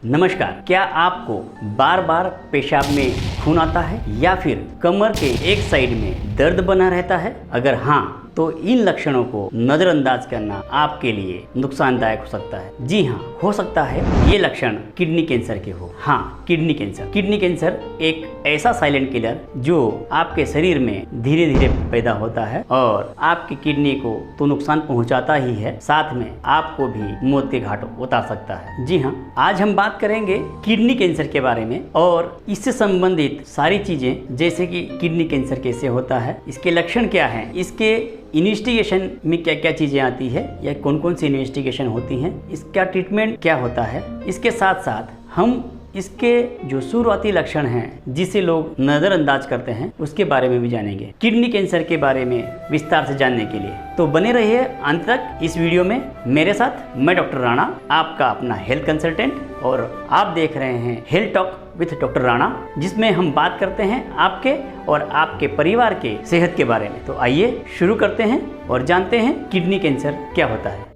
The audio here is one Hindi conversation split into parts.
नमस्कार। क्या आपको बार बार पेशाब में खून आता है या फिर कमर के एक साइड में दर्द बना रहता है? अगर हाँ तो इन लक्षणों को नज़रअंदाज करना आपके लिए नुकसानदायक हो सकता है। जी हाँ, हो सकता है ये लक्षण किडनी कैंसर के हो। हाँ, किडनी कैंसर। किडनी कैंसर एक ऐसा साइलेंट किलर जो आपके शरीर में धीरे धीरे पैदा होता है और आपकी किडनी को तो नुकसान पहुंचाता ही है, साथ में आपको भी मौत के घाट उतार सकता है। जी हाँ, आज हम बात करेंगे किडनी कैंसर के बारे में और इससे संबंधित सारी चीजें, जैसे कि किडनी कैंसर कैसे होता है, इसके लक्षण क्या हैं, इसके इन्वेस्टिगेशन में क्या क्या चीज़ें आती है या कौन कौन सी इन्वेस्टिगेशन होती हैं, इसका ट्रीटमेंट क्या होता है। इसके साथ साथ हम इसके जो शुरुआती लक्षण हैं जिसे लोग नज़रअंदाज करते हैं उसके बारे में भी जानेंगे। किडनी कैंसर के बारे में विस्तार से जानने के लिए तो बने रहिए अंत तक इस वीडियो में मेरे साथ। मैं डॉक्टर राणा, आपका अपना हेल्थ कंसल्टेंट, और आप देख रहे हैं health talk with doctor Rana, जिसमें हम बात करते हैं आपके और आपके परिवार के सेहत के बारे में। तो आइए शुरू करते हैं और जानते हैं किडनी कैंसर क्या होता है।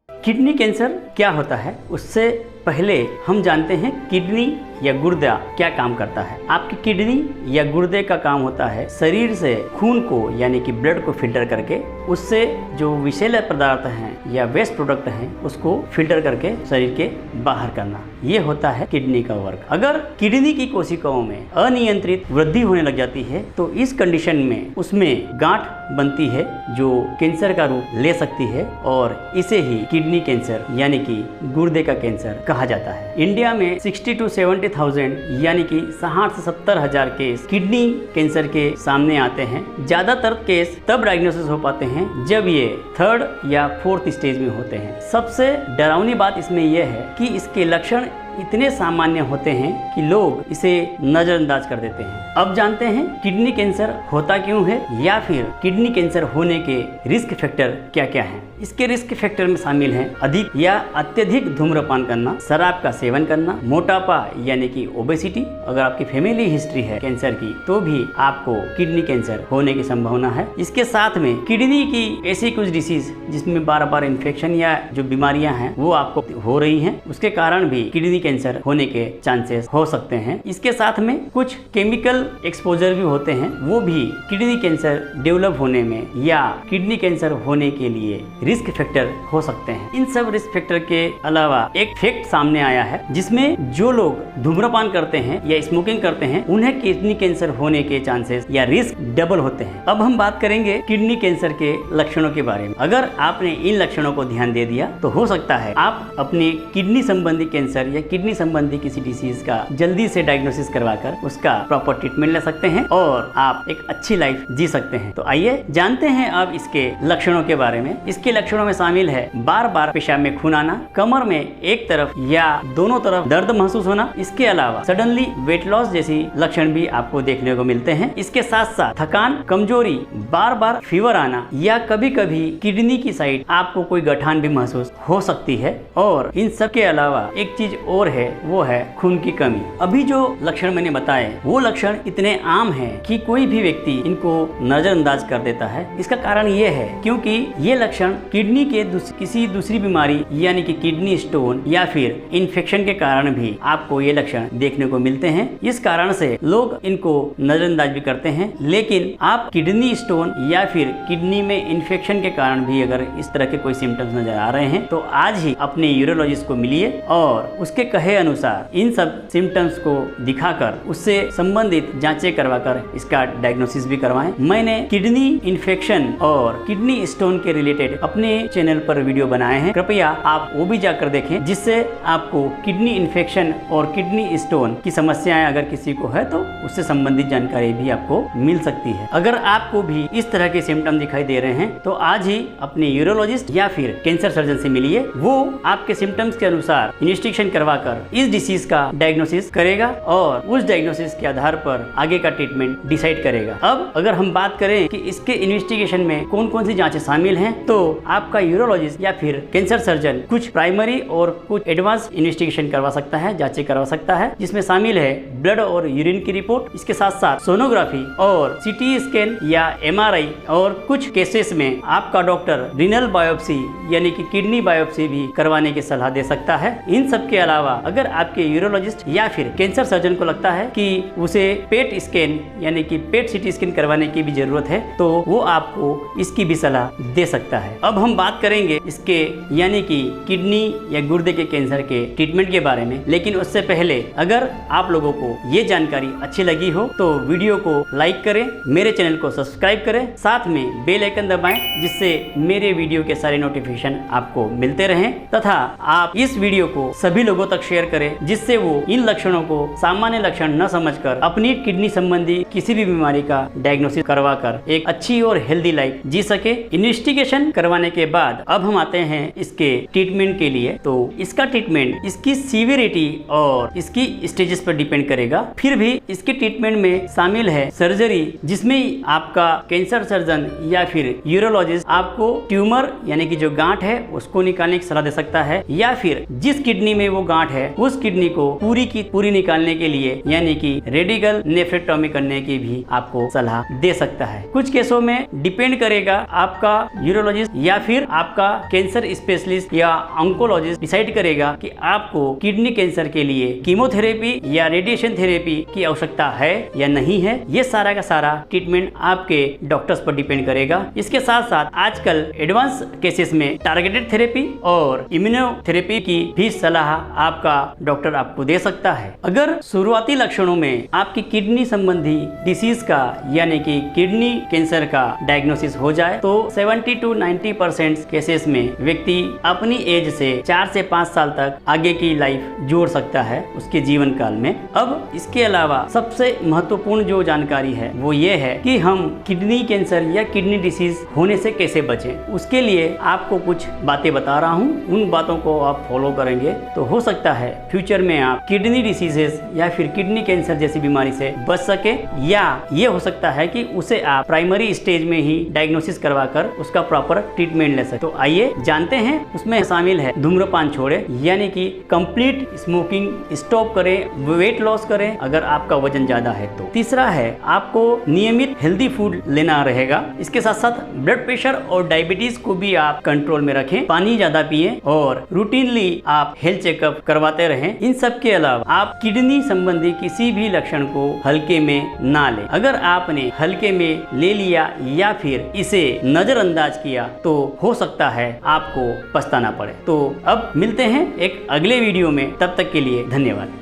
किडनी कैंसर क्या होता है उससे पहले हम जानते हैं किडनी या गुर्दा क्या काम करता है। आपकी किडनी या गुर्दे का काम होता है शरीर से खून को यानी कि ब्लड को फिल्टर करके उससे जो विषैले पदार्थ हैं या वेस्ट प्रोडक्ट हैं उसको फिल्टर करके शरीर के बाहर करना। ये होता है किडनी का वर्क। अगर किडनी की कोशिकाओं में अनियंत्रित वृद्धि होने लग जाती है तो इस कंडीशन में उसमें गांठ बनती है जो कैंसर का रूप ले सकती है और इसे ही किडनी कैंसर यानी कि गुर्दे का कैंसर कहा जाता है। इंडिया में 60 to 70,000 यानी कि 60 से 70,000 केस किडनी कैंसर के सामने आते हैं। ज्यादातर केस तब डायग्नोसिस हो पाते हैं जब ये 3rd या 4th स्टेज में होते हैं। सबसे डरावनी बात इसमें यह है कि इसके लक्षण इतने सामान्य होते हैं कि लोग इसे नजरअंदाज कर देते हैं। अब जानते हैं किडनी कैंसर होता क्यों है या फिर किडनी कैंसर होने के रिस्क फैक्टर क्या क्या हैं। इसके रिस्क फैक्टर में शामिल हैं अधिक या अत्यधिक धूम्रपान करना, शराब का सेवन करना, मोटापा यानी कि ओबेसिटी। अगर आपकी फैमिली हिस्ट्री है कैंसर की तो भी आपको किडनी कैंसर होने की संभावना है। इसके साथ में किडनी की ऐसी कुछ डिसीज जिसमें बार बार इन्फेक्शन या जो बीमारियां हैं वो आपको हो रही हैं, उसके कारण भी किडनी कैंसर होने के चांसेस हो सकते हैं। इसके साथ में कुछ केमिकल एक्सपोजर भी होते हैं, वो भी किडनी कैंसर डेवलप होने में या किडनी कैंसर होने के लिए रिस्क फैक्टर हो सकते हैं। इन सब रिस्क फैक्टर के अलावा एक फैक्ट सामने आया है जिसमें जो लोग धूम्रपान करते हैं या स्मोकिंग करते हैं उन्हें किडनी कैंसर होने के चांसेस या रिस्क डबल होते हैं। अब हम बात करेंगे किडनी कैंसर के लक्षणों के बारे में। अगर आपने इन लक्षणों को ध्यान दे दिया तो हो सकता है आप अपनी किडनी संबंधी कैंसर या किडनी संबंधी किसी डिसीज का जल्दी से डायग्नोसिस करवाकर उसका प्रॉपर ट्रीटमेंट ले सकते हैं और आप एक अच्छी लाइफ जी सकते हैं। तो आइए जानते हैं अब इसके लक्षणों के बारे में। इसके लक्षणों में शामिल है बार बार पेशाब में खून आना, कमर में एक तरफ या दोनों तरफ दर्द महसूस होना। इसके अलावा सडनली वेट लॉस जैसी लक्षण भी आपको देखने को मिलते हैं। इसके साथ साथ थकान, कमजोरी, बार बार फीवर आना या कभी कभी किडनी की साइड आपको कोई गठान भी महसूस हो सकती है। और इन सब के अलावा एक चीज और है, वो है खून की कमी। अभी जो लक्षण मैंने बताए वो लक्षण इतने आम हैं कि कोई भी व्यक्ति इनको नजरअंदाज कर देता है। इसका कारण ये है क्योंकि ये लक्षण किडनी के किसी दूसरी बीमारी यानी कि किडनी स्टोन या फिर इन्फेक्शन के कारण भी आपको ये लक्षण देखने को मिलते हैं। इस कारण से लोग इनको नजरअंदाज भी करते हैं। लेकिन आप किडनी स्टोन या फिर किडनी में इन्फेक्शन के कारण भी अगर इस तरह के कोई सिम्टम्स नजर आ रहे हैं तो आज ही अपने यूरोलॉजिस्ट को मिलिए और उसके कहे अनुसार इन सब सिम्टम्स को दिखाकर उससे संबंधित जांचें करवाकर इसका डायग्नोसिस भी करवाएं। मैंने किडनी इन्फेक्शन और किडनी स्टोन के रिलेटेड अपने चैनल पर वीडियो बनाए हैं, कृपया आप वो भी जाकर देखें, जिससे आपको किडनी इन्फेक्शन और किडनी स्टोन की समस्याएं अगर किसी को है तो उससे संबंधित जानकारी भी आपको मिल सकती है। अगर आपको भी इस तरह के सिम्टम दिखाई दे रहे हैं तो आज ही अपने यूरोलॉजिस्ट या फिर कैंसर सर्जन से मिलिए। वो आपके सिम्टम्स के अनुसार इन्वेस्टिगेशन करवा करवाकर इस डिसीज का डायग्नोसिस करेगा और उस डायग्नोसिस के आधार पर आगे का ट्रीटमेंट डिसाइड करेगा। अब अगर हम बात करें कि इसके इन्वेस्टिगेशन में कौन कौन सी जांचें शामिल हैं, तो आपका यूरोलॉजिस्ट या फिर कैंसर सर्जन कुछ प्राइमरी और कुछ एडवांस इन्वेस्टिगेशन करवा सकता है, जांचें करवा सकता है, जिसमें शामिल है ब्लड और यूरिन की रिपोर्ट, इसके साथ साथ सोनोग्राफी और सीटी स्कैन या एमआरआई, और कुछ केसेस में आपका डॉक्टर रीनल बायोप्सी यानी कि किडनी बायोप्सी भी करवाने की सलाह दे सकता है। इन सब के अलावा अगर आपके यूरोलॉजिस्ट या फिर कैंसर सर्जन को लगता है कि उसे पेट स्कैन यानी कि पेट सीटी स्कैन करवाने की भी जरूरत है, तो वो आपको इसकी भी सलाह दे सकता है। अब हम बात करेंगे इसके यानी कि किडनी या गुर्दे के कैंसर के ट्रीटमेंट के बारे में, लेकिन उससे पहले अगर आप लोगों को ये जानकारी अच्छी लगी हो तो वीडियो को लाइक करें, मेरे चैनल को सब्सक्राइब करें, साथ में बेल आइकन दबाएं जिससे मेरे वीडियो के सारे नोटिफिकेशन आपको मिलते रहें, तथा आप इस वीडियो को सभी लोगों तक शेयर करें जिससे वो इन लक्षणों को सामान्य लक्षण न समझकर अपनी किडनी संबंधी किसी भी बीमारी का डायग्नोसिस करवाकर एक अच्छी और हेल्दी लाइफ जी सके। इन्वेस्टिगेशन करवाने के बाद अब हम आते हैं इसके ट्रीटमेंट के लिए। तो इसका ट्रीटमेंट इसकी सीवियरिटी और इसकी स्टेजेस पर डिपेंड करेगा। फिर भी इसके ट्रीटमेंट में शामिल है सर्जरी, जिसमें आपका कैंसर सर्जन या फिर यूरोलॉजिस्ट आपको ट्यूमर यानी कि जो गांठ है उसको निकालने की सलाह दे सकता है, या फिर जिस किडनी में वो गांठ है उस किडनी को पूरी की पूरी निकालने के लिए यानी कि रेडिकल नेफ्रेक्टोमी करने की भी आपको सलाह दे सकता है। कुछ केसों में डिपेंड करेगा आपका यूरोलॉजिस्ट या फिर आपका कैंसर स्पेशलिस्ट या ऑन्कोलॉजिस्ट डिसाइड करेगा कि आपको किडनी कैंसर के लिए कीमोथेरेपी या रेडिएशन थेरेपी की आवश्यकता है या नहीं है। ये सारा का सारा ट्रीटमेंट आपके डॉक्टर्स पर डिपेंड करेगा। इसके साथ साथ आजकल एडवांस केसेस में टारगेटेड थेरेपी और इम्यूनोथेरेपी की भी सलाह आपका डॉक्टर आपको दे सकता है। अगर शुरुआती लक्षणों में आपकी किडनी संबंधी डिसीज का यानी कि किडनी कैंसर का डायग्नोसिस हो जाए तो 70 to 90% केसेस में व्यक्ति अपनी एज से 4 से 5 साल तक आगे की लाइफ जोड़ सकता है उसके जीवन काल में। अब इसके अलावा सबसे महत्वपूर्ण जो जानकारी है वो ये है कि हम किडनी कैंसर या किडनी डिसीज होने से कैसे बचें। उसके लिए आपको कुछ बातें बता रहा हूँ, उन बातों को आप फॉलो करेंगे तो हो सकता है फ्यूचर में आप किडनी डिसीजेस या फिर किडनी कैंसर जैसी बीमारी से बच सके, या ये हो सकता है कि उसे आप प्राइमरी स्टेज में ही डायग्नोसिस करवाकर उसका प्रॉपर ट्रीटमेंट ले सके। तो आइए जानते हैं। उसमें शामिल है धूम्रपान छोड़े यानी कि कंप्लीट स्मोकिंग स्टॉप करें, वेट लॉस करें अगर आपका वजन ज्यादा है तो। तीसरा है आपको नियमित हेल्दी फूड लेना रहेगा। इसके साथ साथ ब्लड प्रेशर और डायबिटीज को भी आप कंट्रोल में रखें, पानी ज्यादा पिए और रूटीनली आप हेल्थ चेकअप करवाते रहें। इन सब के अलावा आप किडनी संबंधी किसी भी लक्षण को हल्के में ना लें। अगर आपने हल्के में ले लिया या फिर इसे नजरअंदाज किया तो हो सकता है आपको पछताना पड़े। तो अब मिलते हैं एक अगले वीडियो में, तब तक के लिए धन्यवाद।